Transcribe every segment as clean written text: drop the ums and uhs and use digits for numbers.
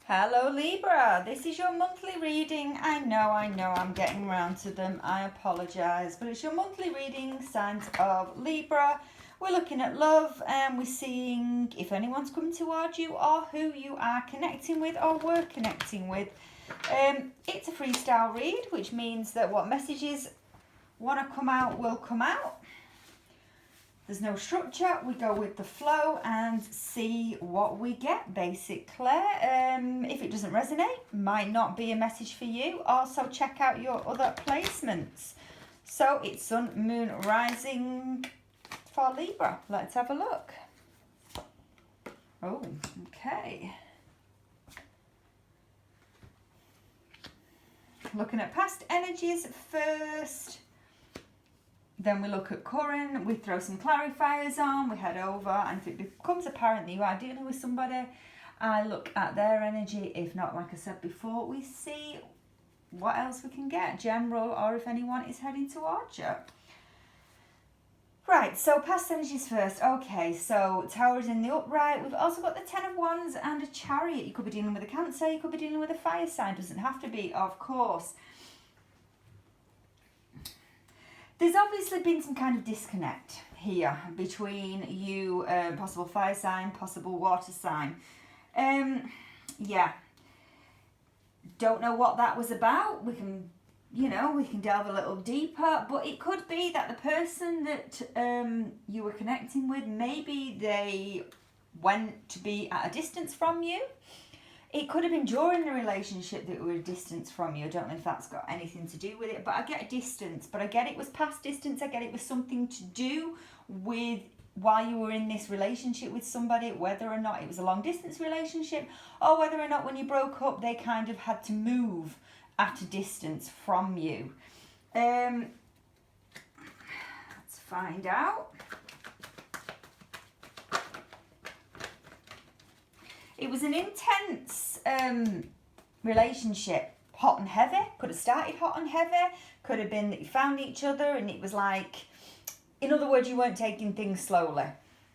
Hello Libra, this is your monthly reading. I know, I'm getting around to them. I apologise, but it's your monthly reading, signs of Libra. We're looking at love and we're seeing if anyone's coming towards you or who you are connecting with or were connecting with. It's a freestyle read, which means that what messages want to come out will come out. There's no structure, we go with the flow and see what we get basically. If it doesn't resonate, might not be a message for you. Also check out your other placements. So it's Sun, Moon, Rising for Libra. Let's have a look. Oh, okay. Looking at past energies first. Then we look at current, we throw some clarifiers on, we head over, and if it becomes apparent that you are dealing with somebody, I look at their energy. If not, like I said before, we see what else we can get, general, or if anyone is heading towards you. Right, so past energies first. Okay, so Tower is in the upright. We've also got the Ten of Wands and a Chariot. You could be dealing with a Cancer, you could be dealing with a fire sign. Doesn't have to be, of course. There's obviously been some kind of disconnect here between you, possible fire sign, possible water sign. Yeah. Don't know what that was about. We can, we can delve a little deeper, but it could be that the person that you were connecting with, maybe they went to be at a distance from you. It could have been during the relationship that we were a distance from you. I don't know if that's got anything to do with it, but I get a distance. But I get it was past distance. I get it was something to do with while you were in this relationship with somebody, whether or not it was a long distance relationship or whether or not when you broke up, they kind of had to move at a distance from you. Let's find out. It was an intense relationship, hot and heavy. Could have started hot and heavy. Could have been that you found each other and it was like, in other words, you weren't taking things slowly.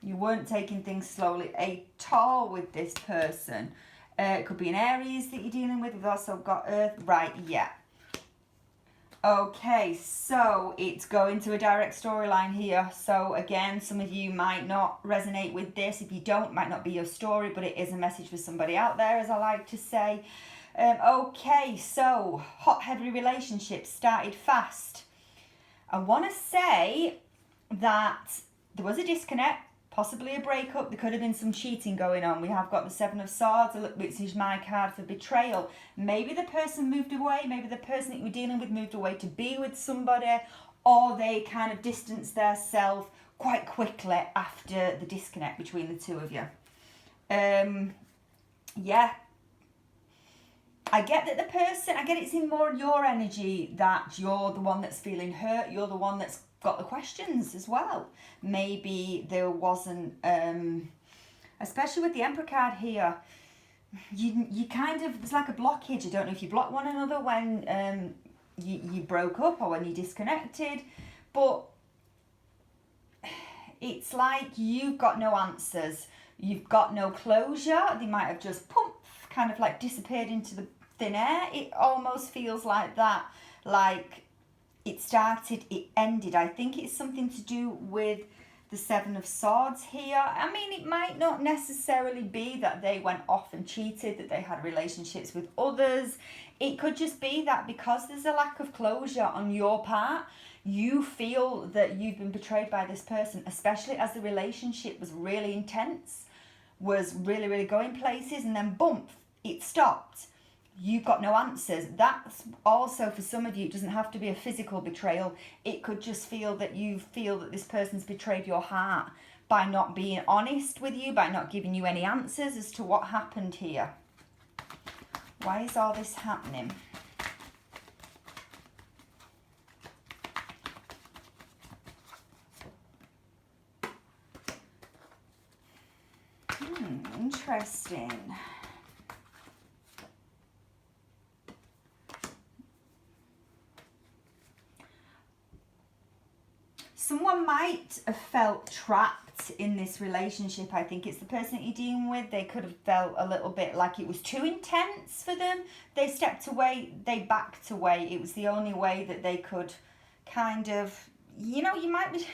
You weren't taking things slowly at all with this person. It could be an Aries that you're dealing with. We've also got Earth. Right, yeah. Okay, so it's going to a direct storyline here. So again, some of you might not resonate with this. If you don't, it might not be your story, but it is a message for somebody out there, as I like to say. Okay, so hot, heavy relationships started fast. I want to say that there was a disconnect, possibly a breakup. There could have been some cheating going on. We have got the Seven of Swords, which is my card for betrayal. Maybe the person moved away. Maybe the person that you were dealing with moved away to be with somebody, or they kind of distanced themselves quite quickly after the disconnect between the two of you. Yeah. I get that I get it's in more your energy that you're the one that's feeling hurt. You're the one that's got the questions as well. Maybe there wasn't, especially with the Emperor card here, you kind of, there's like a blockage. I don't know if you blocked one another when you broke up or when you disconnected, but it's like you've got no answers. You've got no closure. They might have just kind of like disappeared into the thin air. It almost feels like that, like it started, it ended. I think it's something to do with the Seven of Swords here. I mean, it might not necessarily be that they went off and cheated, that they had relationships with others. It could just be that because there's a lack of closure on your part, you feel that you've been betrayed by this person, especially as the relationship was really intense, was really, really going places, and then boom, it stopped. You've got no answers. That's also, for some of you, it doesn't have to be a physical betrayal. It could just feel that you feel that this person's betrayed your heart by not being honest with you, by not giving you any answers as to what happened here. Why is all this happening? Interesting. Someone might have felt trapped stepped in this relationship. I think it's the person that you're dealing with. They could have felt a little bit like it was too intense for them. They stepped away, they backed away. It was the only way that they could kind of, you know, you might be,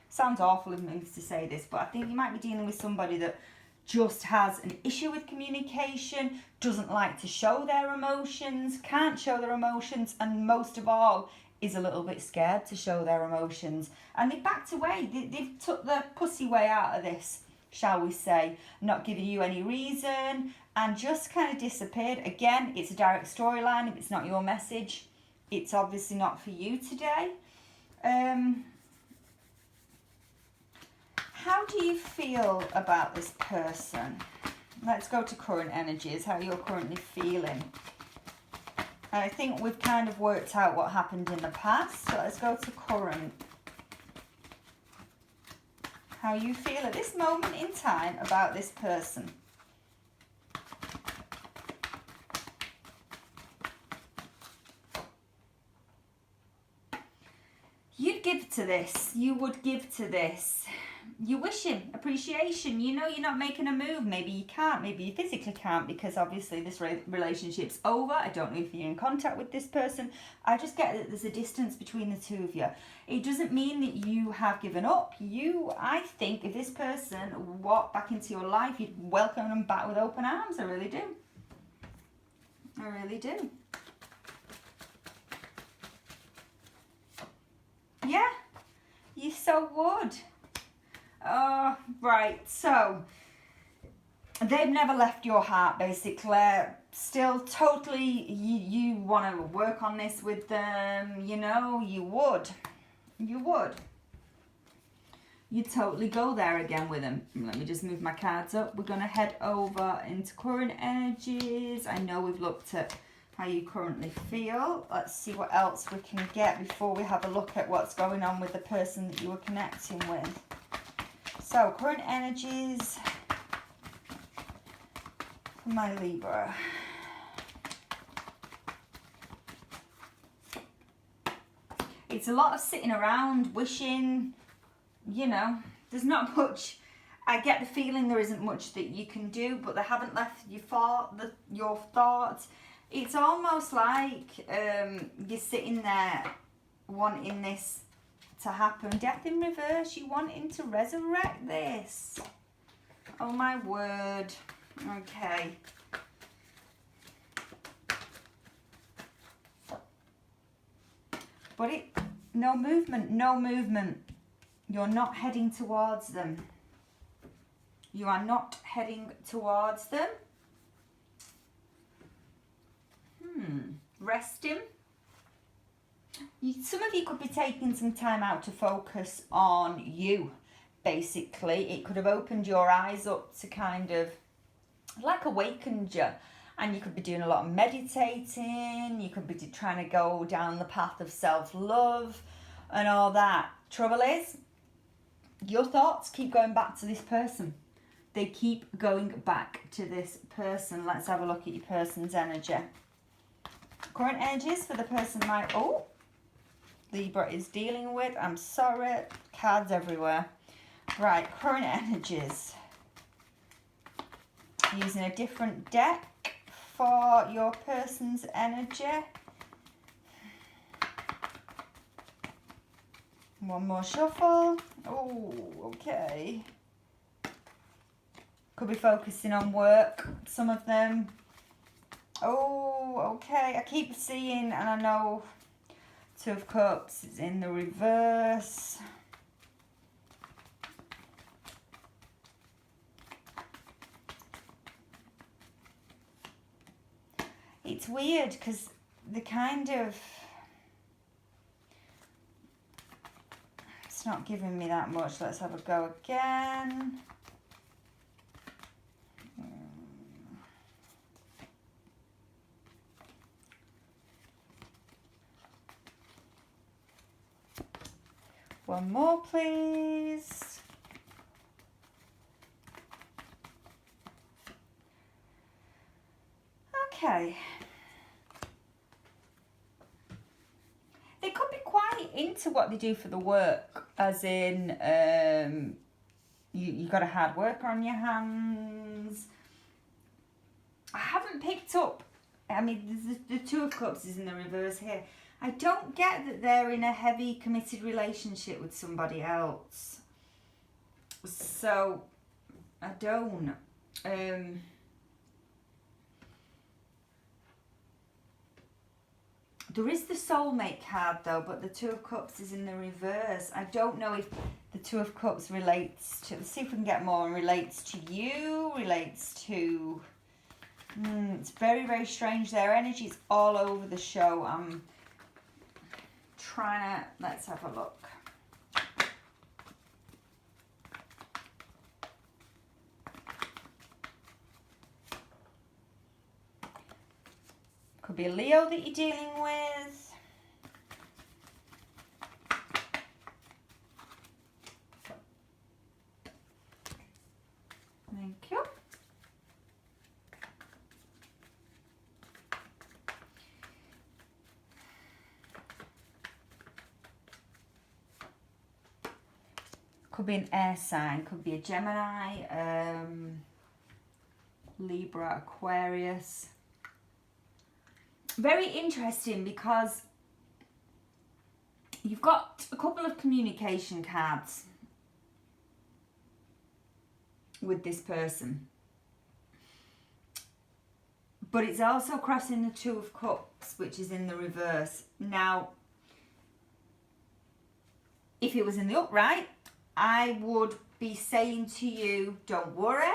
sounds awful of me to say this, but I think you might be dealing with somebody that just has an issue with communication, doesn't like to show their emotions, can't show their emotions, and most of all, is a little bit scared to show their emotions. And they backed away. They've took the pussy way out of this, shall we say, not giving you any reason, and just kind of disappeared. Again, it's a direct storyline. If it's not your message, it's obviously not for you today. How do you feel about this person? Let's go to current energies, how you're currently feeling. I think we've kind of worked out what happened in the past, so let's go to current. How you feel at this moment in time about this person. You'd give to this, you would give to this. You're wishing appreciation. You know you're not making a move. Maybe you can't. Maybe you physically can't because obviously this relationship's over. I don't know if you're in contact with this person. I just get that there's a distance between the two of you. It doesn't mean that you have given up. I think if this person walked back into your life, you'd welcome them back with open arms. I really do. I really do. Yeah, you so would. Oh, right, so they've never left your heart, basically. Still totally, you want to work on this with them, you know, you would. You'd totally go there again with them. Let me just move my cards up. We're going to head over into current energies. I know we've looked at how you currently feel. Let's see what else we can get before we have a look at what's going on with the person that you were connecting with. So, current energies for my Libra. It's a lot of sitting around, wishing, you know, there's not much. I get the feeling there isn't much that you can do, but they haven't left your thoughts. It's almost like you're sitting there wanting this to happen. Death in reverse, you wanting to resurrect this. Oh my word. Okay. But no movement. You're not heading towards them. You are not heading towards them. Resting. Some of you could be taking some time out to focus on you, basically. It could have opened your eyes up to kind of, like awakened you. And you could be doing a lot of meditating. You could be trying to go down the path of self-love and all that. Trouble is, your thoughts keep going back to this person. They keep going back to this person. Let's have a look at your person's energy. Current energies for the person Libra is dealing with. I'm sorry, cards everywhere. Right, current energies. Using a different deck for your person's energy. One more shuffle. Oh, okay. Could be focusing on work, some of them. Oh, okay. I keep seeing, and I know Two of Cups is in the reverse. It's weird because the kind of, it's not giving me that much. Let's have a go again. One more, please. Okay. They could be quite into what they do for the work, as in You got a hard worker on your hands. I haven't picked up, I mean, the Two of Cups is in the reverse here. I don't get that they're in a heavy committed relationship with somebody else. So, I don't. There is the soulmate card though, but the Two of Cups is in the reverse. I don't know if the Two of Cups relates to, let's see if we can get more, relates to you, relates to, it's very, very strange. Their energy's all over the show. I'm trying to, let's have a look. Could be a Leo that you're dealing with. Thank you. Could be an air sign, could be a Gemini, Libra, Aquarius. Very interesting because you've got a couple of communication cards with this person. But it's also crossing the Two of Cups, which is in the reverse. Now, if it was in the upright, I would be saying to you, don't worry.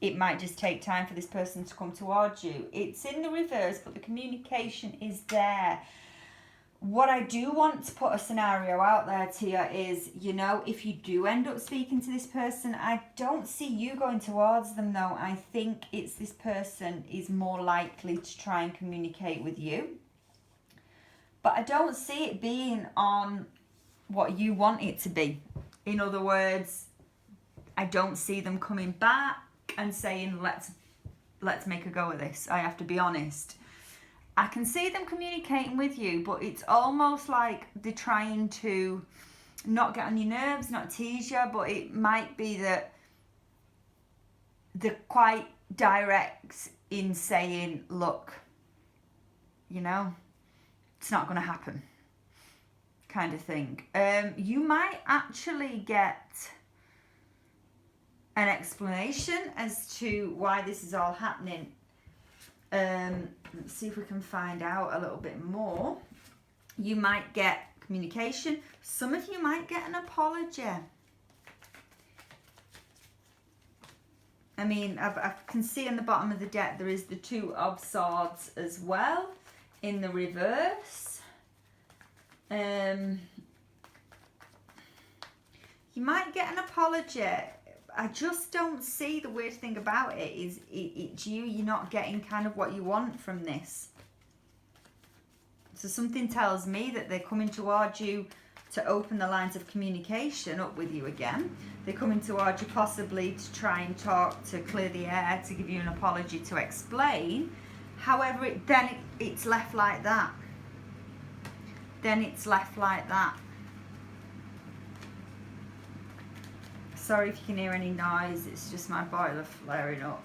It might just take time for this person to come towards you. It's in the reverse, but the communication is there. What I do want to put a scenario out there to you is, you know, if you do end up speaking to this person, I don't see you going towards them though. I think it's this person is more likely to try and communicate with you. But I don't see it being on what you want it to be. In other words, I don't see them coming back and saying, let's make a go of this. I have to be honest. I can see them communicating with you, but it's almost like they're trying to not get on your nerves, not tease you, but it might be that they're quite direct in saying, look, you know, it's not going to happen, kind of thing. You might actually get an explanation as to why this is all happening. Let's see if we can find out a little bit more. You might get communication. Some of you might get an apology. I mean, I can see on the bottom of the deck there is the Two of Swords as well in the reverse. You might get an apology. I just don't see, the weird thing about it is it's you're not getting kind of what you want from this. So something tells me that they're coming towards you to open the lines of communication up with you again. They're coming towards you possibly to try and talk, to clear the air, to give you an apology, to explain. However, it's left like that. Then it's left like that. Sorry if you can hear any noise, it's just my boiler flaring up.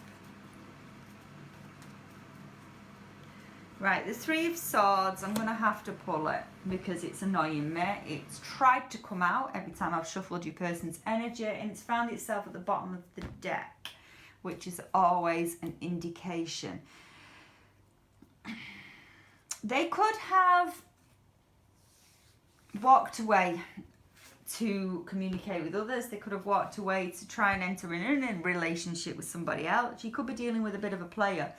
Right, the Three of Swords, I'm going to have to pull it because it's annoying me. It's tried to come out every time I've shuffled your person's energy, and it's found itself at the bottom of the deck, which is always an indication. They could have walked away to communicate with others. They could have walked away to try and enter in a relationship with somebody else. You could be dealing with a bit of a player.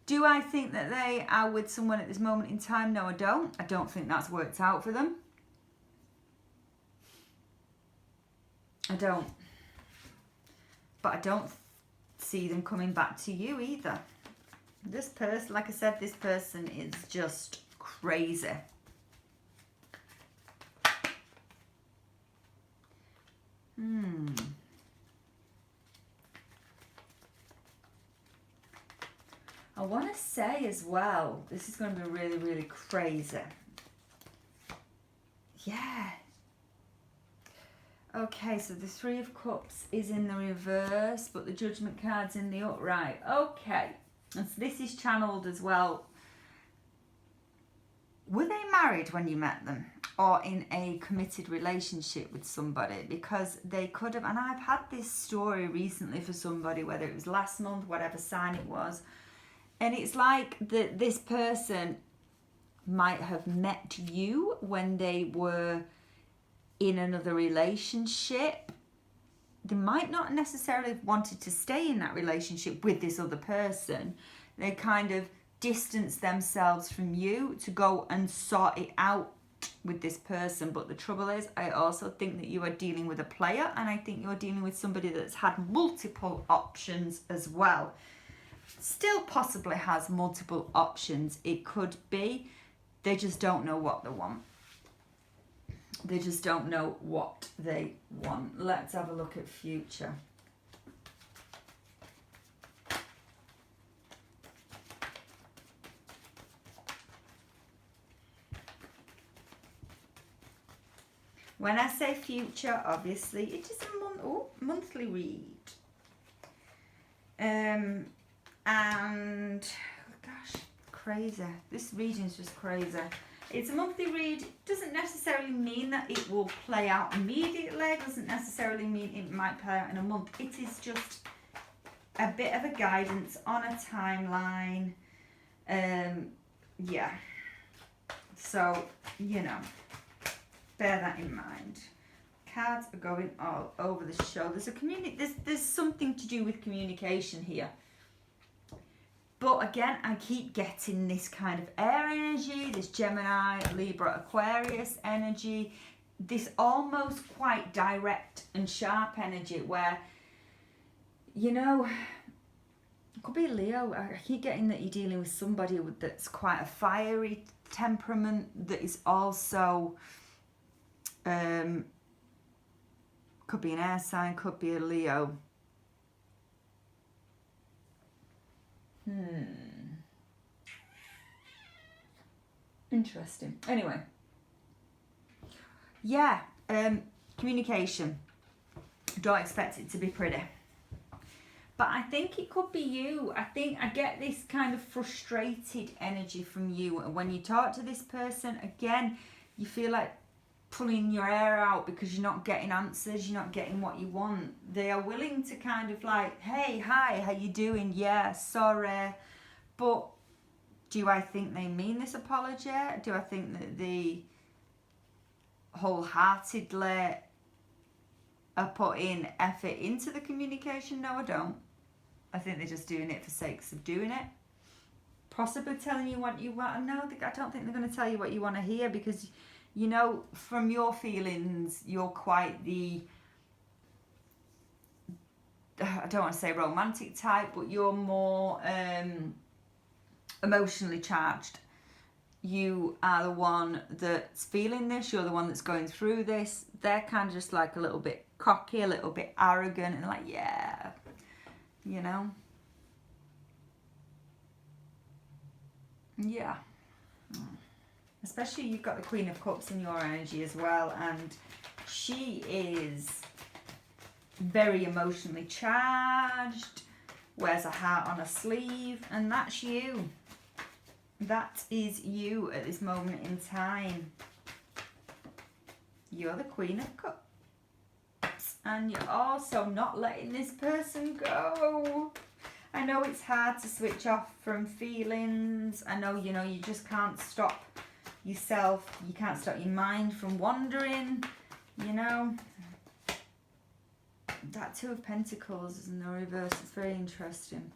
Do I think that they are with someone at this moment in time? No, I don't. I don't think that's worked out for them. I don't. But I don't see them coming back to you either. This person, like I said, this person is just crazy. I want to say as well, this is going to be really, really crazy. Yeah. Okay, so the Three of Cups is in the reverse, but the Judgment card's in the upright. Okay, and so this is channeled as well. Were they married when you met them, or in a committed relationship with somebody? Because they could have, and I've had this story recently for somebody, whether it was last month, whatever sign it was, and it's like that this person might have met you when they were in another relationship. They might not necessarily have wanted to stay in that relationship with this other person. They kind of distance themselves from you to go and sort it out with this person. But the trouble is, I also think that you are dealing with a player, and I think you're dealing with somebody that's had multiple options as well. Still possibly has multiple options. It could be they just don't know what they want. They just don't know what they want. Let's have a look at future. When I say future, obviously, it is a monthly read. And, gosh, crazy. This reading is just crazy. It's a monthly read. Doesn't necessarily mean that it will play out immediately. Doesn't necessarily mean it might play out in a month. It is just a bit of a guidance on a timeline. Yeah. So, you know, bear that in mind. Cards are going all over the show. There's something to do with communication here. But again, I keep getting this kind of air energy, this Gemini, Libra, Aquarius energy, this almost quite direct and sharp energy where, you know, it could be Leo. I keep getting that you're dealing with somebody that's quite a fiery temperament, that is also, could be an air sign, could be a Leo. Interesting. Anyway. Yeah, communication. Don't expect it to be pretty. But I think it could be you. I think I get this kind of frustrated energy from you. And when you talk to this person, again, you feel like pulling your hair out because you're not getting answers, you're not getting what you want. They are willing to kind of like, hey, hi, how you doing? Yeah, sorry. But do I think they mean this apology? Do I think that they wholeheartedly are putting effort into the communication? No, I don't. I think they're just doing it for sakes of doing it. Possibly telling you what you want. No, I don't think they're going to tell you what you want to hear, because, you know, from your feelings, you're quite the, I don't want to say romantic type, but you're more emotionally charged. You are the one that's feeling this, you're the one that's going through this. They're kind of just like a little bit cocky, a little bit arrogant, and like, yeah, you know. Yeah. Especially you've got the Queen of Cups in your energy as well, and she is very emotionally charged, wears a heart on her sleeve, and that's you. That is you at this moment in time. You're the Queen of Cups, and you're also not letting this person go. I know it's hard to switch off from feelings. I know, you know, you just can't stop yourself. You can't stop your mind from wandering, you know. That Two of Pentacles is in the reverse. It's very interesting.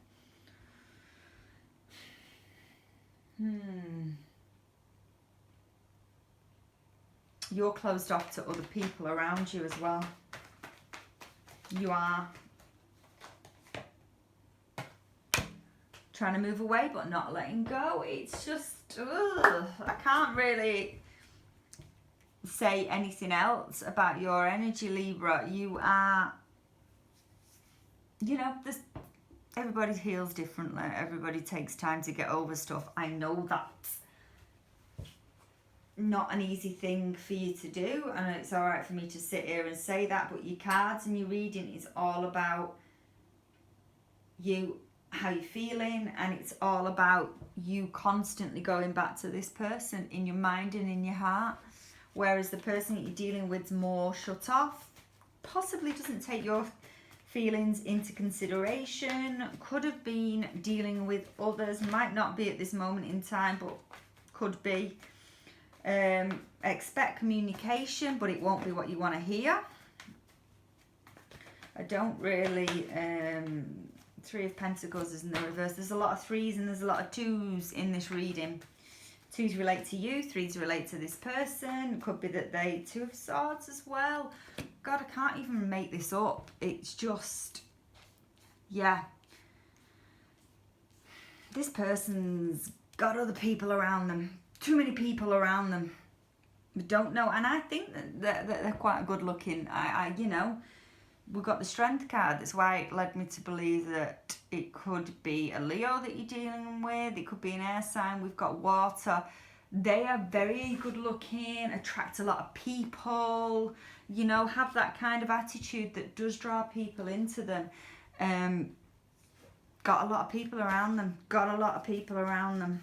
You're closed off to other people around you as well. You are trying to move away but not letting go. It's just, I can't really say anything else about your energy, Libra. You are, you know, everybody heals differently. Everybody takes time to get over stuff. I know that. not an easy thing for you to do, and it's all right for me to sit here and say that, but your cards and your reading is all about you, how you're feeling, and it's all about you constantly going back to this person in your mind and in your heart, whereas the person that you're dealing with is more shut off, possibly doesn't take your feelings into consideration, could have been dealing with others, might not be at this moment in time, but could be. Expect communication, but it won't be what you want to hear. I don't really, Three of Pentacles is in the reverse. There's a lot of threes and there's a lot of twos in this reading. Twos relate to you, threes relate to this person. Could be that they, Two of Swords as well. God, I can't even make this up. It's just, yeah. This person's got other people around them. Too many people around them. We don't know. And I think that they're quite good looking. You know, we've got the Strength card. That's why it led me to believe that it could be a Leo that you're dealing with. It could be an air sign. We've got water. They are very good looking, attract a lot of people, you know, have that kind of attitude that does draw people into them. Got a lot of people around them. Got a lot of people around them.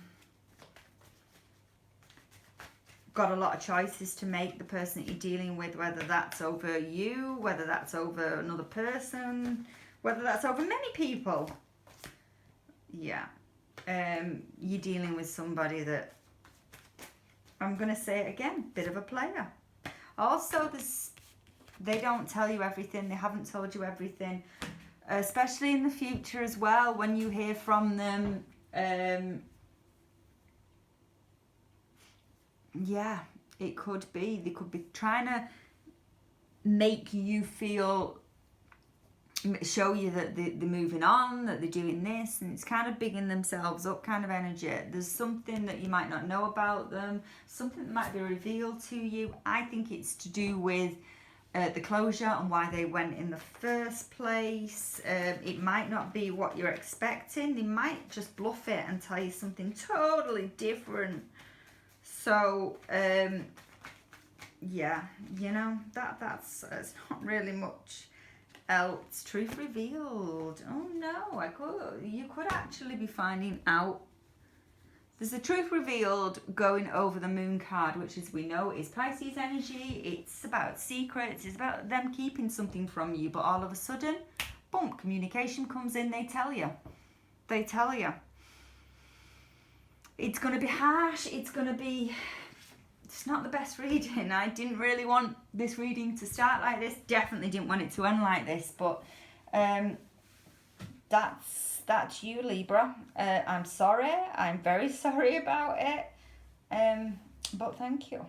Got a lot of choices to make, the person that you're dealing with, whether that's over you, whether that's over another person, whether that's over many people. Yeah. You're dealing with somebody that, I'm going to say it again, bit of a player. Also, they don't tell you everything. They haven't told you everything, especially in the future as well, when you hear from them. Yeah, it could be. They could be trying to make you feel, show you that they're moving on, that they're doing this, and it's kind of bigging themselves up kind of energy. There's something that you might not know about them, something that might be revealed to you. I think it's to do with the closure and why they went in the first place. It might not be what you're expecting. They might just bluff it and tell you something totally different. So, yeah, you know, that's not really much else. Truth revealed. Oh no, you could actually be finding out. There's a truth revealed going over the Moon card, which, as we know, is Pisces energy. It's about secrets. It's about them keeping something from you. But all of a sudden, boom, communication comes in. They tell you. They tell you. It's going to be harsh. It's not the best reading. I didn't really want this reading to start like this. Definitely didn't want it to end like this. But that's you, Libra. I'm sorry. I'm very sorry about it. But thank you.